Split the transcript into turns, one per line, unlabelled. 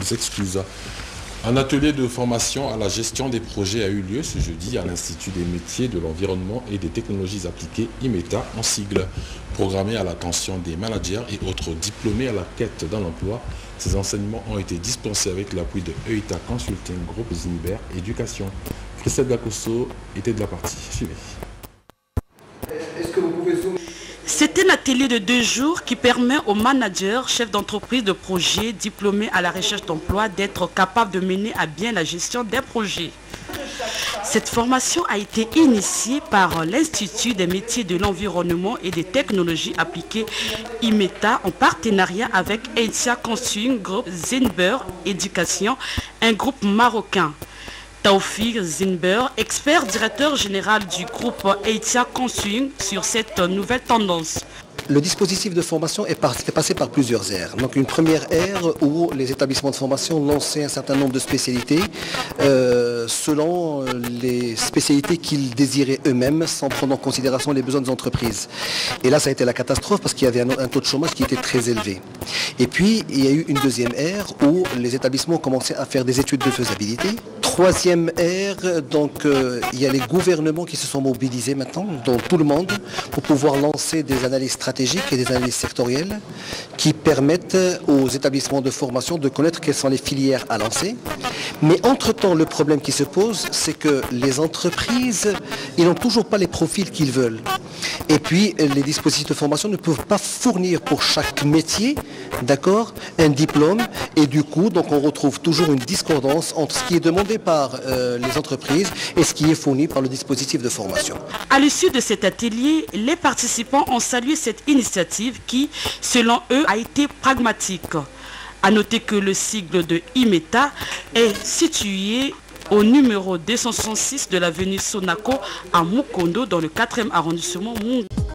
excuses. Un atelier de formation à la gestion des projets a eu lieu ce jeudi à l'Institut des métiers de l'environnement et des technologies appliquées, IMETA en sigle. Programmé à l'attention des managers et autres diplômés à la quête d'un emploi, ces enseignements ont été dispensés avec l'appui de EITA Consulting Group Zinber Éducation. Christelle Gakosso était de la partie. Suivez.
C'est un atelier de 2 jours qui permet aux managers, chefs d'entreprise, de projets, diplômés à la recherche d'emploi d'être capables de mener à bien la gestion des projets. Cette formation a été initiée par l'Institut des métiers de l'environnement et des technologies appliquées IMETA en partenariat avec EITA Consulting Group Zinber Éducation, un groupe marocain. Taoufik Zinber, expert directeur général du groupe EITA Consulting sur cette nouvelle tendance.
Le dispositif de formation est passé par plusieurs ères. Donc une première ère où les établissements de formation lançaient un certain nombre de spécialités selon les spécialités qu'ils désiraient eux-mêmes sans prendre en considération les besoins des entreprises. Et là ça a été la catastrophe parce qu'il y avait un taux de chômage qui était très élevé. Et puis il y a eu une deuxième ère où les établissements ont commencé à faire des études de faisabilité. Troisième ère, donc il y a les gouvernements qui se sont mobilisés maintenant dans tout le monde pour pouvoir lancer des analyses stratégiques et des analyses sectorielles qui permettent aux établissements de formation de connaître quelles sont les filières à lancer. Mais entre-temps, le problème qui se pose, c'est que les entreprises, ils n'ont toujours pas les profils qu'ils veulent. Et puis, les dispositifs de formation ne peuvent pas fournir pour chaque métier, d'accord, un diplôme. Et du coup, donc, on retrouve toujours une discordance entre ce qui est demandé par les entreprises et ce qui est fourni par le dispositif de formation.
À l'issue de cet atelier, les participants ont salué cette initiative qui, selon eux, a été pragmatique. À noter que le sigle de IMETA est situé au numéro 266 de l'avenue Sonako à Mukondo dans le 4e arrondissement Mungu.